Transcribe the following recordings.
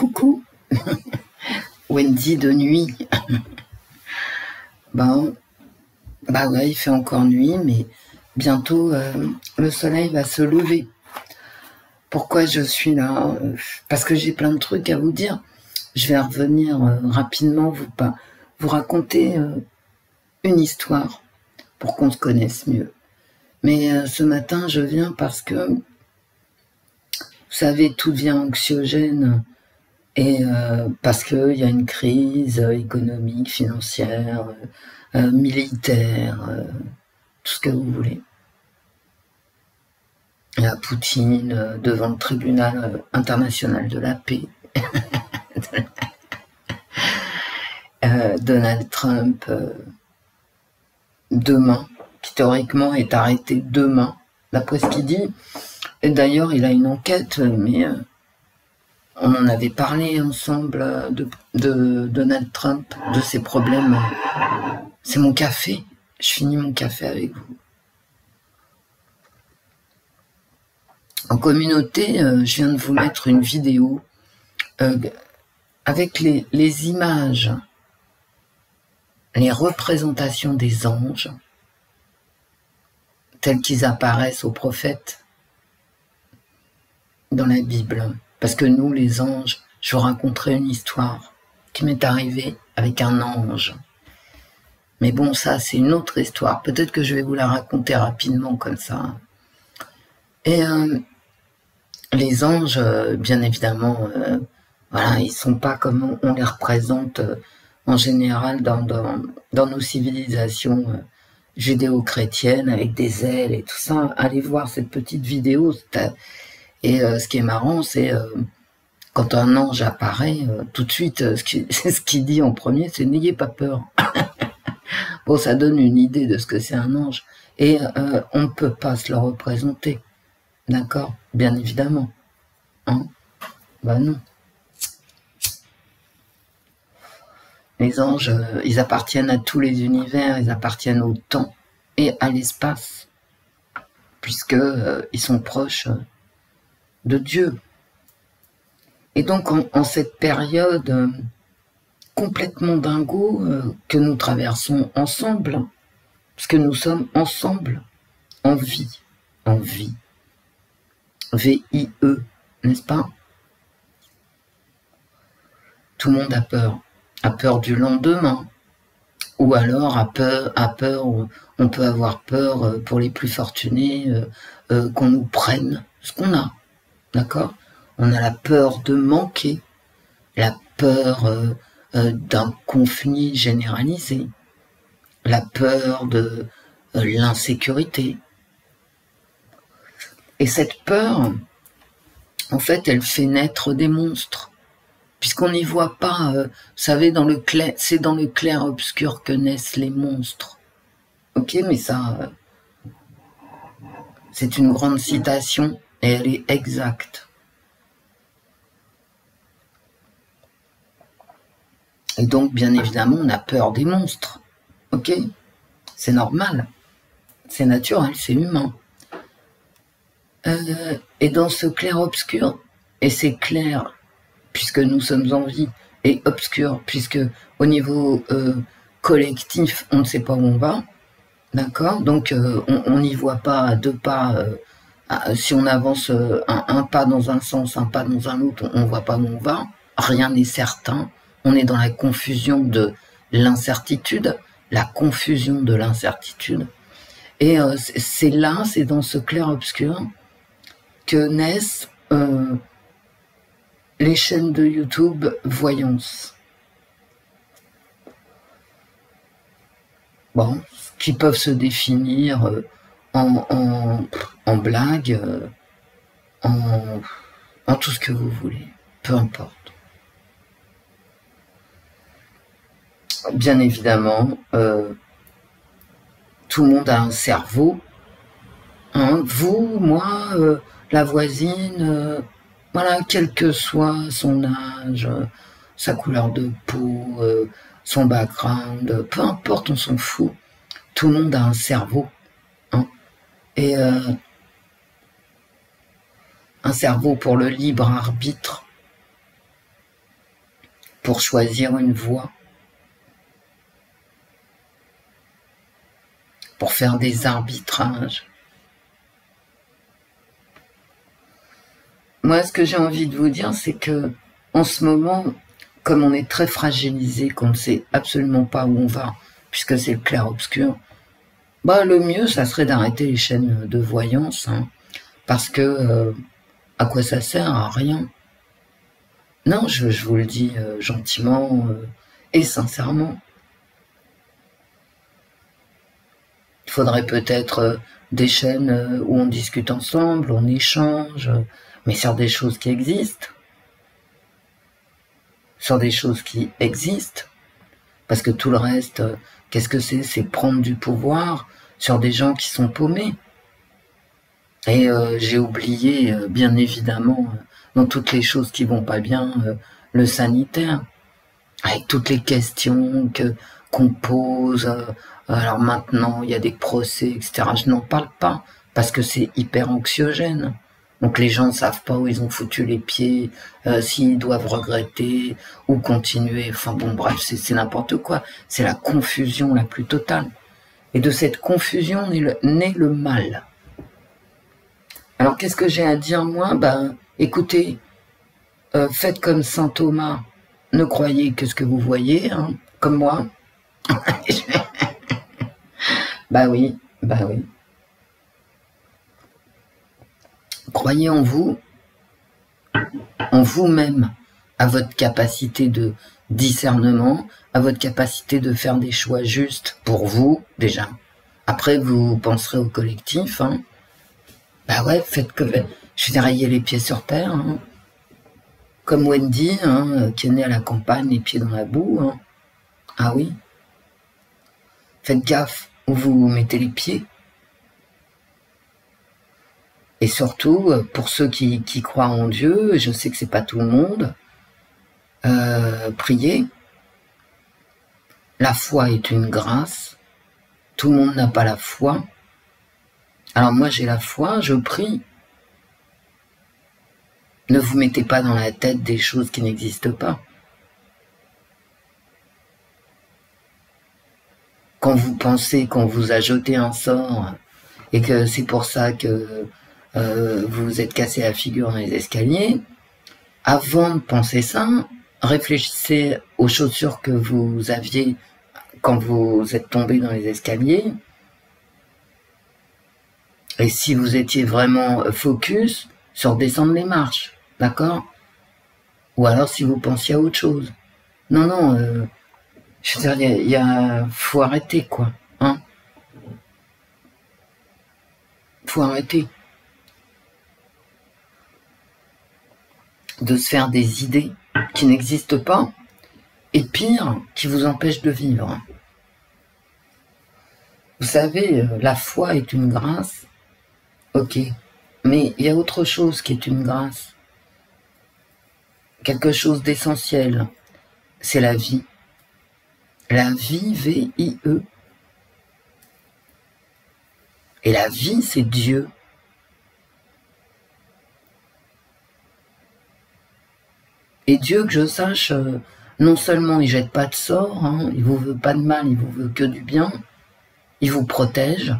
Coucou Wendy de nuit. Bah ouais, il fait encore nuit, mais bientôt le soleil va se lever. Pourquoi je suis là? Parce que j'ai plein de trucs à vous dire. Je vais revenir rapidement vous raconter une histoire pour qu'on se connaisse mieux. Mais ce matin, je viens parce que, vous savez, tout devient anxiogène. Et parce qu'il y a une crise économique, financière, militaire, tout ce que vous voulez. La Poutine devant le tribunal international de la paix. Donald Trump demain, qui théoriquement est arrêté demain, d'après ce qu'il dit. Et d'ailleurs, il a une enquête, mais on en avait parlé ensemble de Donald Trump, de ses problèmes. C'est mon café. Je finis mon café avec vous. En communauté, je viens de vous mettre une vidéo avec les images, les représentations des anges tels qu'ils apparaissent aux prophètes dans la Bible. Parce que nous, les anges, je vous raconterai une histoire qui m'est arrivée avec un ange. Mais bon, ça, c'est une autre histoire. Peut-être que je vais vous la raconter rapidement comme ça. Et les anges, bien évidemment, voilà, ils sont pas comme on les représente en général dans nos civilisations judéo-chrétiennes avec des ailes et tout ça. Allez voir cette petite vidéo. Et ce qui est marrant, c'est quand un ange apparaît, tout de suite, ce qu'il dit en premier, c'est « n'ayez pas peur ». Bon, ça donne une idée de ce que c'est un ange. Et on ne peut pas se le représenter. D'accord? Bien évidemment. Hein? Ben non. Les anges, ils appartiennent à tous les univers, ils appartiennent au temps et à l'espace, puisque ils sont proches de Dieu. Et donc, en cette période complètement dingo que nous traversons ensemble, parce que nous sommes ensemble, en vie, V-I-E, n'est-ce pas? Tout le monde a peur du lendemain, ou alors a peur, on peut avoir peur pour les plus fortunés, qu'on nous prenne ce qu'on a, d'accord? On a la peur de manquer, la peur d'un conflit généralisé, la peur de l'insécurité. Et cette peur, en fait, elle fait naître des monstres, puisqu'on n'y voit pas, vous savez, c'est dans le clair-obscur que naissent les monstres. Ok, mais ça, c'est une grande citation, et elle est exacte. Et donc, bien évidemment, on a peur des monstres. Ok? C'est normal. C'est naturel, c'est humain. Et dans ce clair-obscur, et c'est clair, puisque nous sommes en vie, et obscur, puisque au niveau collectif, on ne sait pas où on va, d'accord? Donc, on n'y voit pas à deux pas, si on avance un pas dans un sens, un pas dans un autre, on ne voit pas où on va, rien n'est certain, on est dans la confusion de l'incertitude, la confusion de l'incertitude, et c'est là, c'est dans ce clair-obscur que naissent les chaînes de YouTube voyance. Bon, qui peuvent se définir en blague, en tout ce que vous voulez, peu importe. Bien évidemment, tout le monde a un cerveau. Hein, vous, moi, la voisine, voilà, quel que soit son âge, sa couleur de peau, son background, peu importe, on s'en fout. Tout le monde a un cerveau. Hein, et un cerveau pour le libre arbitre. pour choisir une voie, pour faire des arbitrages. Moi, ce que j'ai envie de vous dire, c'est que en ce moment, comme on est très fragilisé, qu'on ne sait absolument pas où on va, puisque c'est le clair-obscur, bah, le mieux, ça serait d'arrêter les chaînes de voyance, hein, parce que à quoi ça sert? À rien. Non, je vous le dis gentiment et sincèrement. Il faudrait peut-être des chaînes où on discute ensemble, on échange, mais sur des choses qui existent. Sur des choses qui existent. Parce que tout le reste, qu'est-ce que c'est? C'est prendre du pouvoir sur des gens qui sont paumés. Et j'ai oublié, bien évidemment, dans toutes les choses qui vont pas bien, le sanitaire. Avec toutes les questions qu'on pose. Alors maintenant, il y a des procès, etc. Je n'en parle pas, parce que c'est hyper anxiogène. Donc les gens ne savent pas où ils ont foutu les pieds, s'ils doivent regretter ou continuer. Enfin bon, bref, c'est n'importe quoi. C'est la confusion la plus totale. Et de cette confusion naît le mal. Alors qu'est-ce que j'ai à dire moi? Ben, écoutez, faites comme saint Thomas, ne croyez que ce que vous voyez, hein, comme moi. Bah oui, bah oui. Croyez en vous, en vous-même, à votre capacité de discernement, à votre capacité de faire des choix justes pour vous, déjà. Après, vous penserez au collectif, hein. Bah ouais, faites que... Je vais rayer les pieds sur terre, hein. Comme Wendy, hein, qui est née à la campagne, les pieds dans la boue, hein. Ah oui. Faites gaffe où vous mettez les pieds. Et surtout, pour ceux qui croient en Dieu, je sais que c'est pas tout le monde, priez. La foi est une grâce. Tout le monde n'a pas la foi. Alors moi j'ai la foi, je prie. Ne vous mettez pas dans la tête des choses qui n'existent pas. Quand vous pensez qu'on vous a jeté un sort et que c'est pour ça que vous vous êtes cassé la figure dans les escaliers, avant de penser ça, réfléchissez aux chaussures que vous aviez quand vous êtes tombé dans les escaliers. Et si vous étiez vraiment focus sur descendre les marches, d'accord? Ou alors si vous pensiez à autre chose. Non, non, je veux dire, faut arrêter, quoi, hein? Faut arrêter de se faire des idées qui n'existent pas, et pire, qui vous empêchent de vivre. Vous savez, la foi est une grâce, ok, mais il y a autre chose qui est une grâce, quelque chose d'essentiel, c'est la vie. La vie, V-I-E. Et la vie, c'est Dieu. Et Dieu, que je sache, non seulement il jette pas de sort, hein, il vous veut pas de mal, il vous veut que du bien, il vous protège.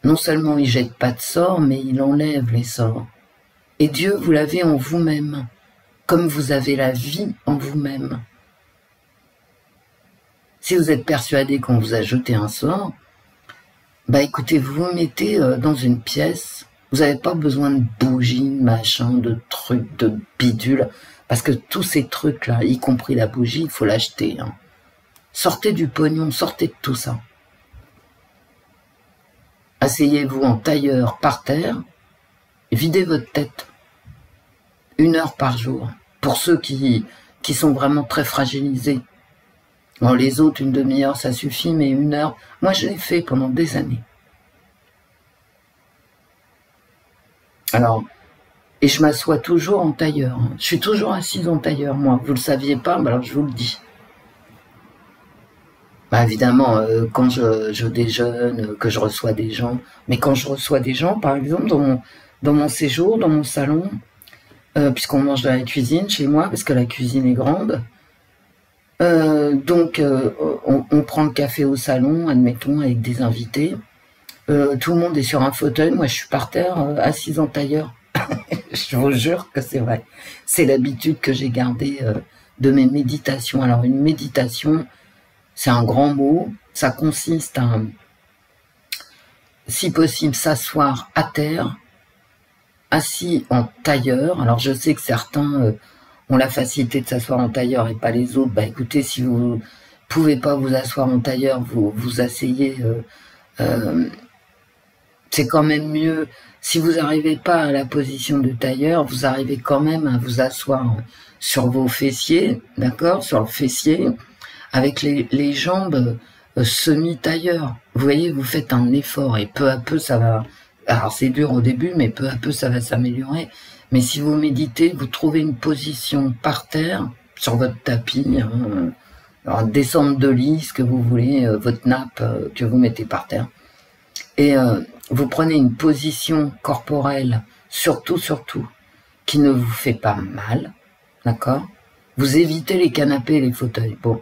Non seulement il jette pas de sort, mais il enlève les sorts. Et Dieu, vous l'avez en vous-même, comme vous avez la vie en vous-même. Si vous êtes persuadé qu'on vous a jeté un sort, bah écoutez, vous vous mettez dans une pièce. Vous n'avez pas besoin de bougies, de machin, de trucs, de bidules, parce que tous ces trucs-là, y compris la bougie, il faut l'acheter, hein. Sortez du pognon, sortez de tout ça. Asseyez-vous en tailleur par terre, et videz votre tête. 1 heure par jour, pour ceux qui sont vraiment très fragilisés. Bon, les autres, 1 demi-heure, ça suffit, mais 1 heure, moi je l'ai fait pendant des années. Alors, et je m'assois toujours en tailleur. Je suis toujours assise en tailleur, moi. Vous le saviez pas, mais alors je vous le dis. Bah évidemment, quand je déjeune, que je reçois des gens, mais quand je reçois des gens, par exemple, dans mon séjour, dans mon salon, puisqu'on mange dans la cuisine chez moi, parce que la cuisine est grande. Donc, on prend le café au salon, admettons, avec des invités. Tout le monde est sur un fauteuil, moi je suis par terre, assise en tailleur. Je vous jure que c'est vrai. C'est l'habitude que j'ai gardée de mes méditations. Alors une méditation, c'est un grand mot, ça consiste à, si possible, s'asseoir à terre, assis en tailleur. Alors je sais que certains ont la facilité de s'asseoir en tailleur et pas les autres. Bah écoutez, si vous pouvez pas vous asseoir en tailleur, vous vous asseyez. C'est quand même mieux. Si vous n'arrivez pas à la position de tailleur, vous arrivez quand même à vous asseoir sur vos fessiers, d'accord, sur le fessier, avec les jambes semi-tailleur. Vous voyez, vous faites un effort et peu à peu ça va. Alors c'est dur au début, mais peu à peu ça va s'améliorer. Mais si vous méditez, vous trouvez une position par terre, sur votre tapis, hein, alors descendre de lit, ce que vous voulez, votre nappe que vous mettez par terre. Et vous prenez une position corporelle, surtout, qui ne vous fait pas mal, d'accord? Vous évitez les canapés et les fauteuils, bon.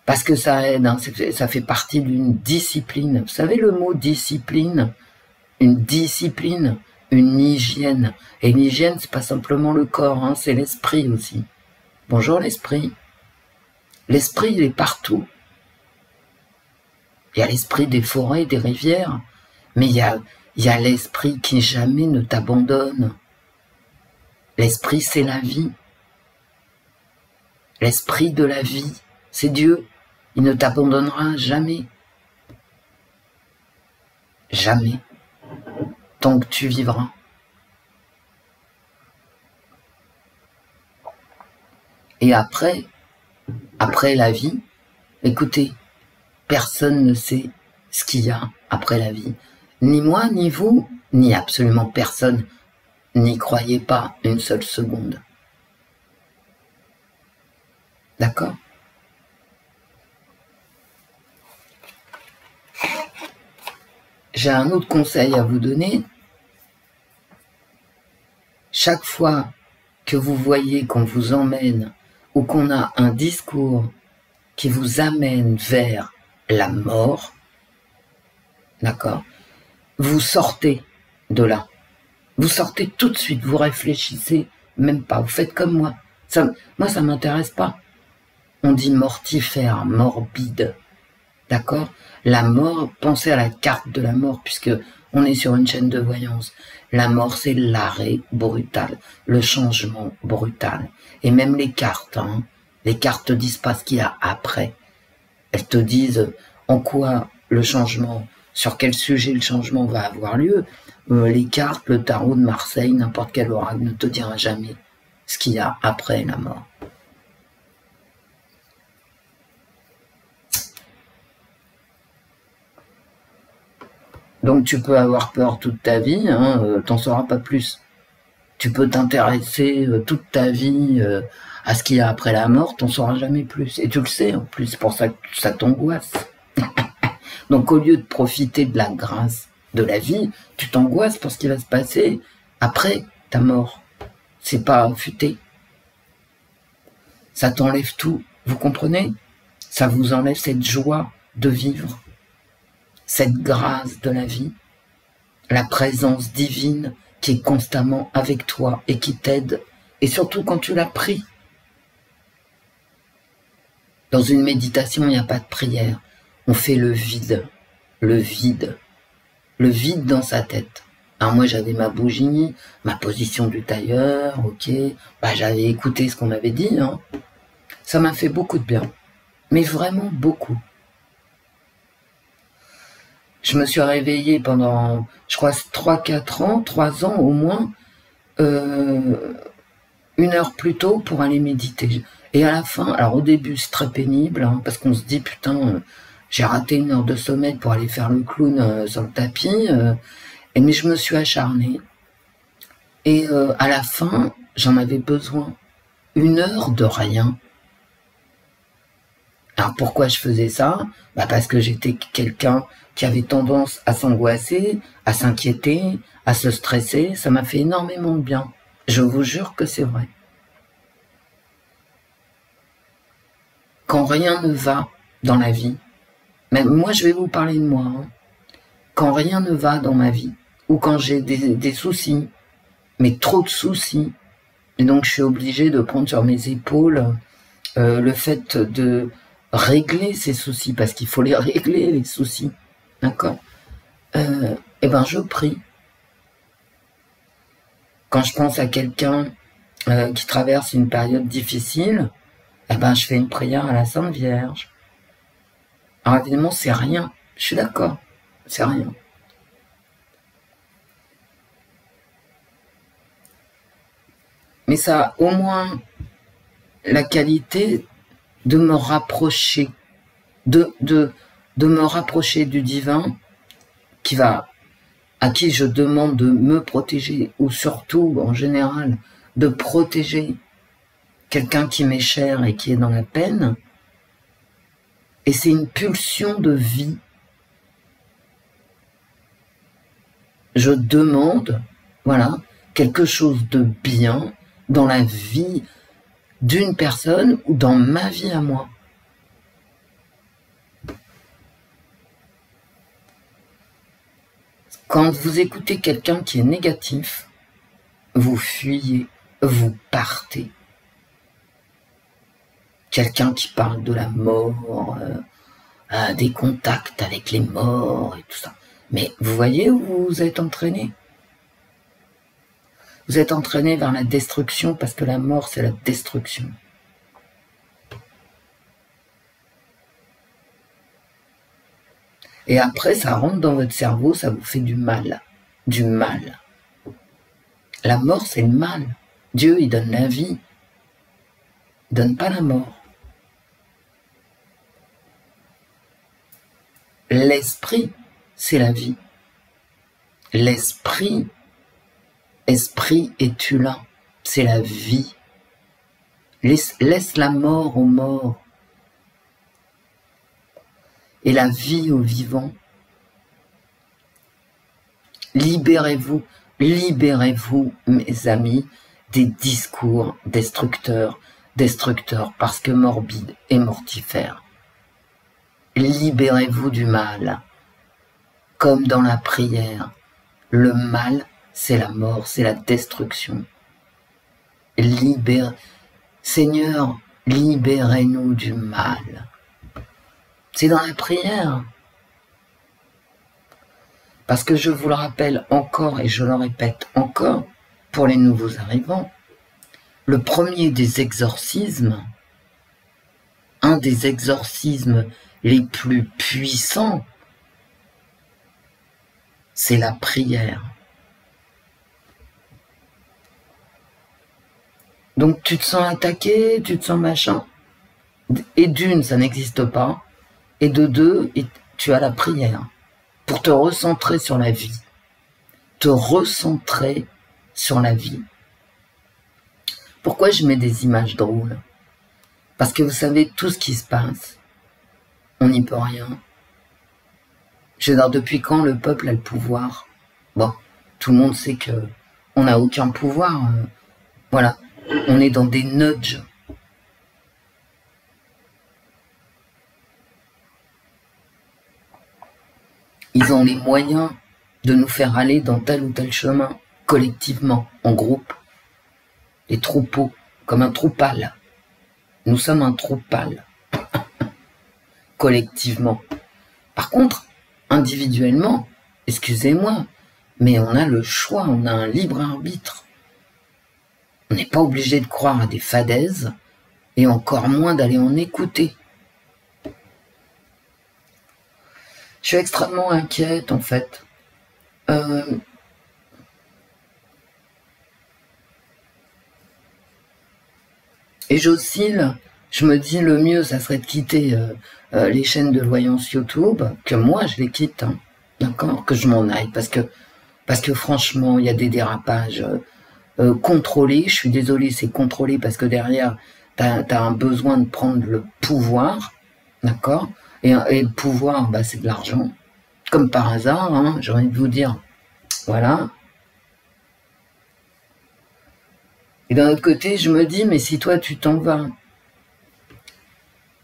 Parce que ça aide, hein, ça fait partie d'une discipline. Vous savez le mot discipline? Une discipline, une hygiène. Et l'hygiène, c'est pas simplement le corps, hein, c'est l'esprit aussi. Bonjour l'esprit. L'esprit, il est partout. Il y a l'esprit des forêts, des rivières, mais il y a l'esprit qui jamais ne t'abandonne. L'esprit, c'est la vie. L'esprit de la vie, c'est Dieu. Il ne t'abandonnera jamais. Jamais. Tant que tu vivras. Et après la vie, écoutez, personne ne sait ce qu'il y a après la vie. Ni moi, ni vous, ni absolument personne. N'y croyez pas une seule seconde. D'accord? J'ai un autre conseil à vous donner. Chaque fois que vous voyez qu'on vous emmène ou qu'on a un discours qui vous amène vers la mort, d'accord, vous sortez de là. Vous sortez tout de suite, vous réfléchissez même pas, vous faites comme moi. Moi, ça m'intéresse pas. On dit mortifère, morbide, d'accord? La mort, pensez à la carte de la mort, puisque on est sur une chaîne de voyance. La mort, c'est l'arrêt brutal, le changement brutal. Et même les cartes, hein, les cartes te disent pas ce qu'il y a après. Elles te disent en quoi le changement, sur quel sujet le changement va avoir lieu. Les cartes, le tarot de Marseille, n'importe quel oracle ne te dira jamais ce qu'il y a après la mort. Donc tu peux avoir peur toute ta vie, hein, t'en sauras pas plus. Tu peux t'intéresser toute ta vie à ce qu'il y a après la mort, t'en sauras jamais plus. Et tu le sais en plus, c'est pour ça que ça t'angoisse. Donc au lieu de profiter de la grâce de la vie, tu t'angoisses pour ce qui va se passer après ta mort. C'est pas futé. Ça t'enlève tout, vous comprenez? Ça vous enlève cette joie de vivre, cette grâce de la vie, la présence divine qui est constamment avec toi et qui t'aide, et surtout quand tu l'as pris. Dans une méditation, il n'y a pas de prière. On fait le vide, le vide, le vide dans sa tête. Alors moi, j'avais ma bougie, ma position du tailleur, ok, bah, j'avais écouté ce qu'on m'avait dit, hein. Ça m'a fait beaucoup de bien, mais vraiment beaucoup. Je me suis réveillée pendant, je crois, 3-4 ans, 3 ans au moins, 1 heure plus tôt pour aller méditer. Et à la fin, alors au début c'est très pénible, hein, parce qu'on se dit putain, j'ai raté 1 heure de sommeil pour aller faire le clown sur le tapis, mais je me suis acharnée. Et à la fin, j'en avais besoin. 1 heure de rien. Alors pourquoi je faisais ça? Bah parce que j'étais quelqu'un qui avait tendance à s'angoisser, à s'inquiéter, à se stresser. Ça m'a fait énormément de bien. Je vous jure que c'est vrai. Quand rien ne va dans la vie, même moi je vais vous parler de moi, hein. Quand rien ne va dans ma vie, ou quand j'ai des soucis, mais trop de soucis, et donc je suis obligée de prendre sur mes épaules le fait de régler ces soucis, parce qu'il faut les régler, les soucis, d'accord, et ben je prie. Quand je pense à quelqu'un qui traverse une période difficile, eh ben je fais une prière à la Sainte Vierge. Alors évidemment, c'est rien, je suis d'accord, c'est rien. Mais ça a au moins la qualité de me rapprocher, de me rapprocher du divin à qui je demande de me protéger, ou surtout, en général, de protéger quelqu'un qui m'est cher et qui est dans la peine. Et c'est une pulsion de vie. Je demande, voilà, quelque chose de bien dans la vie d'une personne ou dans ma vie à moi. Quand vous écoutez quelqu'un qui est négatif, vous fuyez, vous partez. Quelqu'un qui parle de la mort, des contacts avec les morts et tout ça. Mais vous voyez où vous vous êtes entraîné? Vous êtes entraîné vers la destruction, parce que la mort, c'est la destruction. Et après, ça rentre dans votre cerveau, ça vous fait du mal. Du mal. La mort, c'est le mal. Dieu, il donne la vie. Il donne pas la mort. L'esprit, c'est la vie. L'esprit, esprit es-tu là? C'est la vie. Laisse la mort aux morts et la vie aux vivants. Libérez-vous, libérez-vous, mes amis, des discours destructeurs, parce que morbides et mortifères. Libérez-vous du mal, comme dans la prière. Le mal, c'est la mort, c'est la destruction. Seigneur, libérez-nous du mal. C'est dans la prière. Parce que je vous le rappelle encore, et je le répète encore, pour les nouveaux arrivants, le premier des exorcismes, un des exorcismes les plus puissants, c'est la prière. Donc tu te sens attaqué, tu te sens machin, et d'une, ça n'existe pas, et de deux, tu as la prière, pour te recentrer sur la vie. Te recentrer sur la vie. Pourquoi je mets des images drôles? Parce que vous savez, tout ce qui se passe, on n'y peut rien. Je veux dire, depuis quand le peuple a le pouvoir? Bon, tout le monde sait que on n'a aucun pouvoir. Voilà, on est dans des nudges. Ils ont les moyens de nous faire aller dans tel ou tel chemin, collectivement, en groupe. Les troupeaux, comme un troupal. Nous sommes un troupal. Collectivement. Par contre, individuellement, excusez-moi, mais on a le choix, on a un libre arbitre. On n'est pas obligé de croire à des fadaises, et encore moins d'aller en écouter. Je suis extrêmement inquiète, en fait. Et j'oscille, je me dis le mieux, ça serait de quitter les chaînes de voyance YouTube, que moi je les quitte, hein, d'accord, que je m'en aille, parce que franchement, il y a des dérapages contrôlés, je suis désolée, c'est contrôlé, parce que derrière, t'as un besoin de prendre le pouvoir, d'accord, et le pouvoir, bah, c'est de l'argent, comme par hasard, hein, j'ai envie de vous dire, voilà. Et d'un autre côté, je me dis, mais si toi tu t'en vas,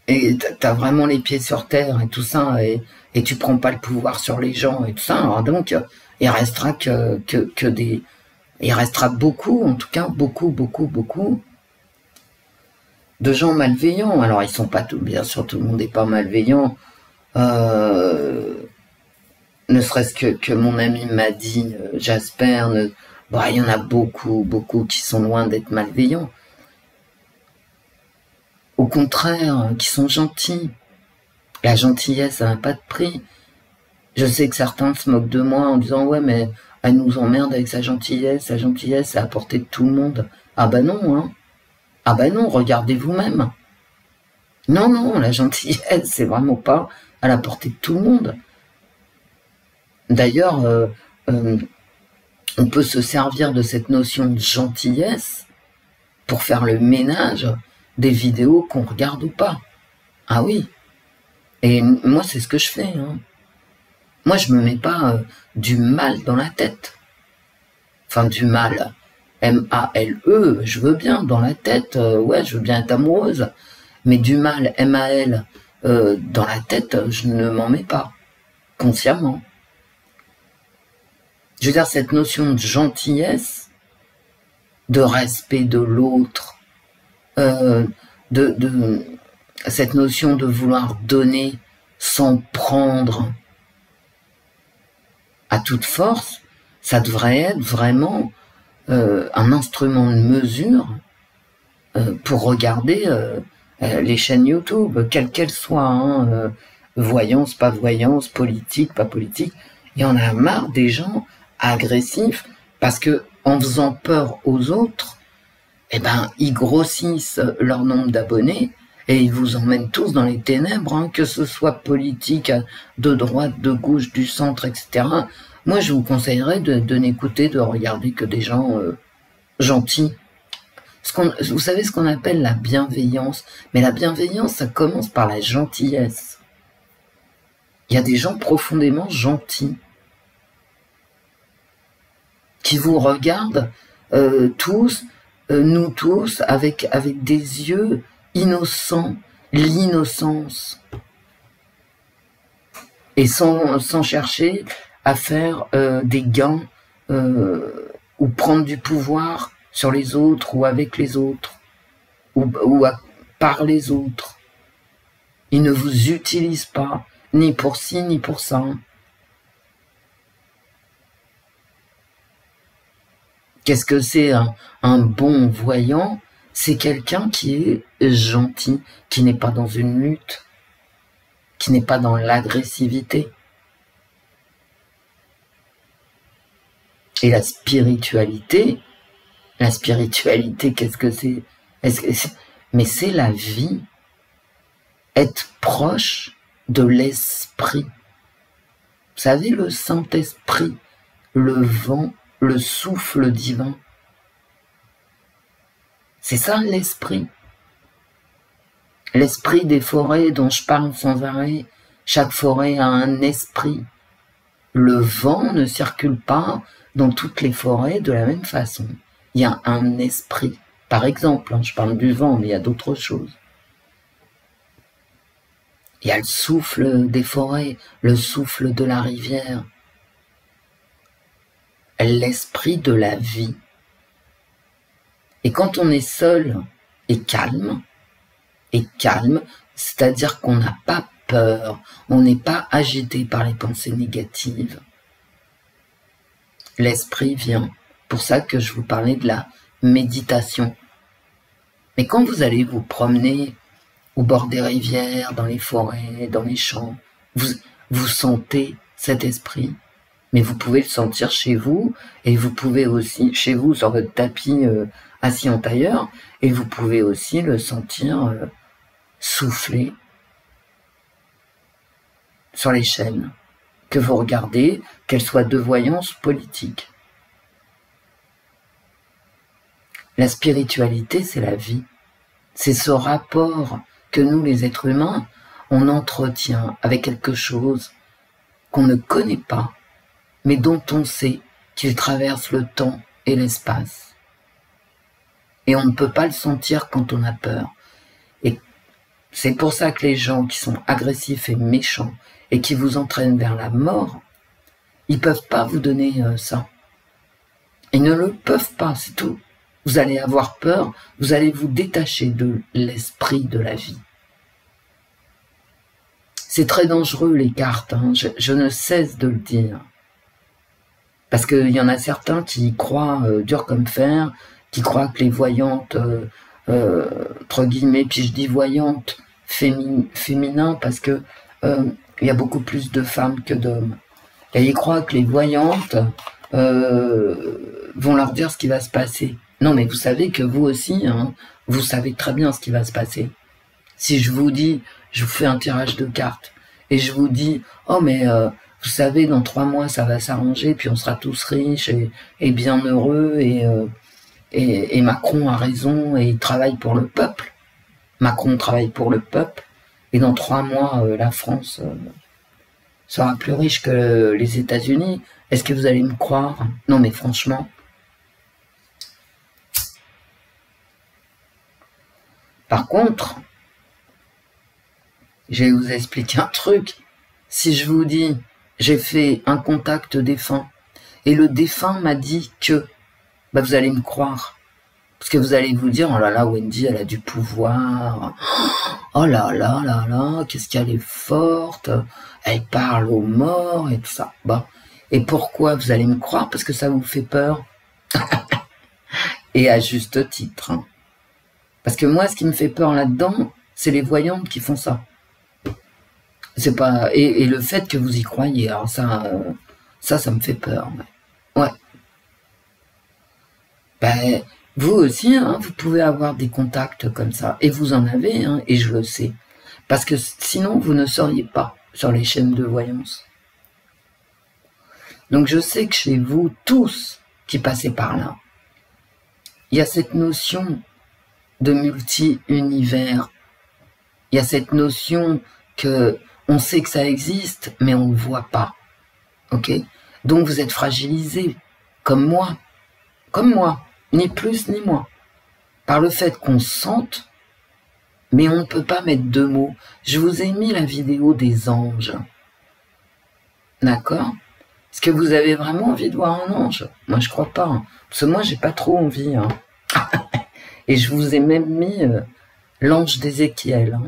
et t'as vraiment les pieds sur terre et tout ça, et tu prends pas le pouvoir sur les gens et tout ça, alors donc il restera que des... Il restera beaucoup, en tout cas, beaucoup de gens malveillants. Alors ils sont pas tous, bien sûr, tout le monde n'est pas malveillant. Ne serait-ce que mon ami m'a dit, Jasper, il y en a beaucoup qui sont loin d'être malveillants. Au contraire, qui sont gentils. La gentillesse, ça n'a pas de prix. Je sais que certains se moquent de moi en disant « Ouais, mais elle nous emmerde avec sa gentillesse, c'est à la portée de tout le monde. » Ah bah non, hein. Ah bah non, regardez vous-même. Non, la gentillesse, c'est vraiment pas à la portée de tout le monde. D'ailleurs, on peut se servir de cette notion de gentillesse pour faire le ménage des vidéos qu'on regarde ou pas. Ah oui. Et moi, c'est ce que je fais. Hein. Moi, je me mets pas du mal dans la tête. Enfin, du mal. M-A-L-E, je veux bien dans la tête. Ouais, je veux bien être amoureuse. Mais du mal, M-A-L, dans la tête, je ne m'en mets pas. Consciemment. Je veux dire, cette notion de gentillesse, de respect de l'autre, cette notion de vouloir donner sans prendre à toute force, ça devrait être vraiment un instrument de mesure pour regarder les chaînes YouTube, quelles qu'elles soient, hein, voyance, pas voyance, politique, pas politique. Il y en a marre des gens agressifs parce que en faisant peur aux autres, eh ben, ils grossissent leur nombre d'abonnés et ils vous emmènent tous dans les ténèbres, hein, que ce soit politique, de droite, de gauche, du centre, etc. Moi, je vous conseillerais de n'écouter, de regarder que des gens gentils. Vous savez ce qu'on appelle la bienveillance. Mais la bienveillance, ça commence par la gentillesse. Il y a des gens profondément gentils qui vous regardent tous, nous tous, avec des yeux innocents, l'innocence. Et sans chercher à faire des gains ou prendre du pouvoir sur les autres ou avec les autres ou par les autres. Ils ne vous utilisent pas, ni pour ci, ni pour ça. Qu'est-ce que c'est un bon voyant? C'est quelqu'un qui est gentil, qui n'est pas dans une lutte, qui n'est pas dans l'agressivité. Et la spiritualité, qu'est-ce que c'est? Mais c'est la vie. Être proche de l'esprit. Vous savez, le Saint-Esprit, le vent, le souffle divin. C'est ça l'esprit. L'esprit des forêts dont je parle sans arrêt. Chaque forêt a un esprit. Le vent ne circule pas dans toutes les forêts de la même façon. Il y a un esprit. Par exemple, je parle du vent, mais il y a d'autres choses. Il y a le souffle des forêts, le souffle de la rivière. L'esprit de la vie. Et quand on est seul et calme, c'est-à-dire qu'on n'a pas peur, on n'est pas agité par les pensées négatives, l'esprit vient. Pour ça que je vous parlais de la méditation. Mais quand vous allez vous promener au bord des rivières, dans les forêts, dans les champs, vous sentez cet esprit. Mais vous pouvez le sentir chez vous, et vous pouvez aussi, chez vous, sur votre tapis assis en tailleur, et vous pouvez aussi le sentir souffler sur les chaînes que vous regardez, qu'elles soient de voyance ou politique. La spiritualité, c'est la vie. C'est ce rapport que nous, les êtres humains, on entretient avec quelque chose qu'on ne connaît pas, mais dont on sait qu'il traverse le temps et l'espace. Et on ne peut pas le sentir quand on a peur. Et c'est pour ça que les gens qui sont agressifs et méchants et qui vous entraînent vers la mort, ils peuvent pas vous donner ça. Ils ne le peuvent pas, c'est tout. Vous allez avoir peur, vous allez vous détacher de l'esprit de la vie. C'est très dangereux les cartes, hein. Je ne cesse de le dire. Parce qu'il y en a certains qui y croient dur comme fer, qui croient que les voyantes, entre guillemets, puis je dis voyantes féminin parce que il y a beaucoup plus de femmes que d'hommes. Et ils croient que les voyantes vont leur dire ce qui va se passer. Non, mais vous savez que vous aussi, hein, vous savez très bien ce qui va se passer. Si je vous dis, je vous fais un tirage de cartes, et je vous dis, oh mais vous savez, dans 3 mois, ça va s'arranger, puis on sera tous riches et bien heureux, et Macron a raison, et il travaille pour le peuple. Macron travaille pour le peuple, et dans 3 mois, la France sera plus riche que les États-Unis. Est-ce que vous allez me croire? Non, mais franchement. Par contre, je vais vous expliquer un truc. Si je vous dis, j'ai fait un contact défunt, et le défunt m'a dit que, bah vous allez me croire. Parce que vous allez vous dire, oh là là, Wendy, elle a du pouvoir. Oh là là là là, qu'est-ce qu'elle est forte. Elle parle aux morts et tout ça. Bah, et pourquoi vous allez me croire? Parce que ça vous fait peur. Et à juste titre. Hein. Parce que moi, ce qui me fait peur là-dedans, c'est les voyantes qui font ça. C'est pas et le fait que vous y croyez. Alors ça me fait peur. Ouais. Ben, vous aussi, hein, vous pouvez avoir des contacts comme ça. Et vous en avez, hein, et je le sais. Parce que sinon, vous ne seriez pas sur les chaînes de voyance. Donc je sais que chez vous, tous qui passez par là, il y a cette notion de multi-univers. Il y a cette notion que on sait que ça existe, mais on ne le voit pas. Ok? Donc vous êtes fragilisé, comme moi, ni plus ni moins, par le fait qu'on sente, mais on ne peut pas mettre 2 mots. Je vous ai mis la vidéo des anges. D'accord? Est-ce que vous avez vraiment envie de voir un ange? Moi, je crois pas. Hein. Parce que moi, j'ai pas trop envie. Hein. Et je vous ai même mis l'ange d'Ézéchiel.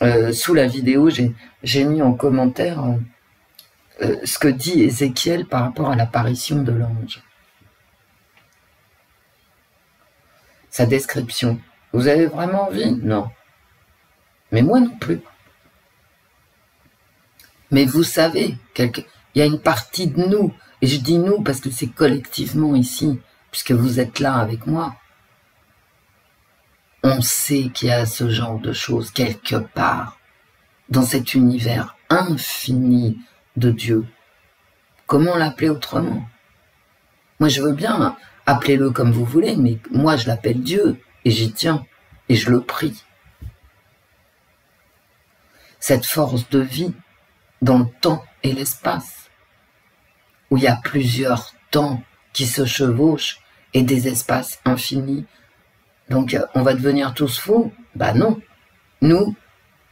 Hein. Sous la vidéo, j'ai mis en commentaire ce que dit Ézéchiel par rapport à l'apparition de l'ange. Sa description. Vous avez vraiment envie? Non. Mais moi non plus. Mais vous savez, il y a une partie de nous, et je dis nous parce que c'est collectivement ici, puisque vous êtes là avec moi. On sait qu'il y a ce genre de choses quelque part, dans cet univers infini de Dieu. Comment l'appeler autrement? Moi, je veux bien, appelez-le comme vous voulez, mais moi, je l'appelle Dieu, et j'y tiens, et je le prie. Cette force de vie dans le temps et l'espace, où il y a plusieurs temps qui se chevauchent, et des espaces infinis. Donc, on va devenir tous fous? Bah non. Nous,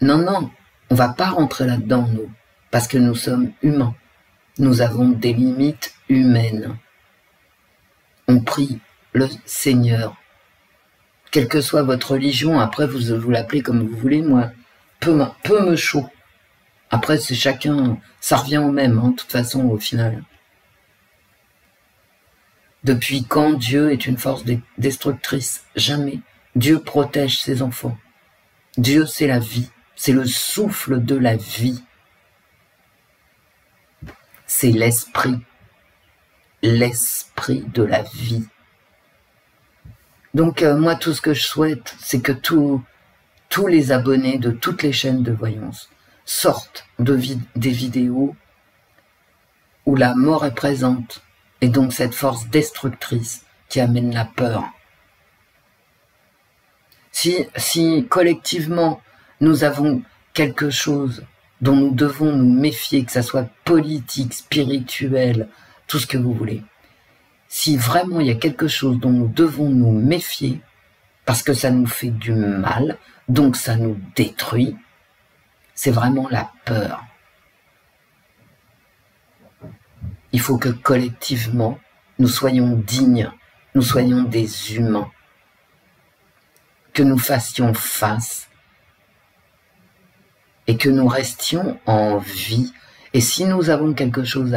non, on va pas rentrer là-dedans, nous, parce que nous sommes humains. Nous avons des limites humaines. On prie le Seigneur. Quelle que soit votre religion, après vous l'appelez comme vous voulez, moi, peu me chaud. Après, c'est chacun, ça revient au même, hein, de toute façon, au final. Depuis quand Dieu est une force destructrice? Jamais. Dieu protège ses enfants. Dieu, c'est la vie. C'est le souffle de la vie. C'est l'esprit. L'esprit de la vie. Donc, moi, tout ce que je souhaite, c'est que tous les abonnés de toutes les chaînes de voyance sortent des vidéos où la mort est présente. Et donc cette force destructrice qui amène la peur. Si collectivement nous avons quelque chose dont nous devons nous méfier, que ça soit politique, spirituel, tout ce que vous voulez, si vraiment il y a quelque chose dont nous devons nous méfier, parce que ça nous fait du mal, donc ça nous détruit, c'est vraiment la peur. Il faut que collectivement, nous soyons dignes, nous soyons des humains, que nous fassions face et que nous restions en vie. Et si nous avons quelque chose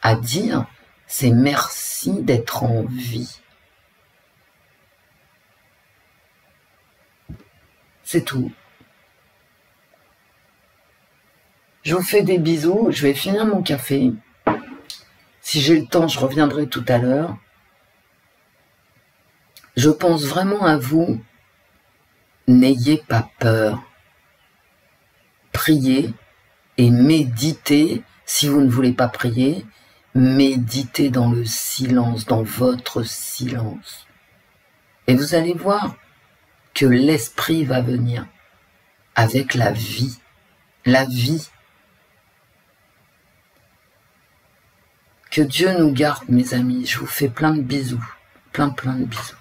à dire, c'est merci d'être en vie. C'est tout. Je vous fais des bisous, je vais finir mon café. Si j'ai le temps, je reviendrai tout à l'heure. Je pense vraiment à vous. N'ayez pas peur. Priez et méditez. Si vous ne voulez pas prier, méditez dans le silence, dans votre silence. Et vous allez voir que l'esprit va venir avec la vie. La vie. Que Dieu nous garde, mes amis. Je vous fais plein de bisous. Plein de bisous.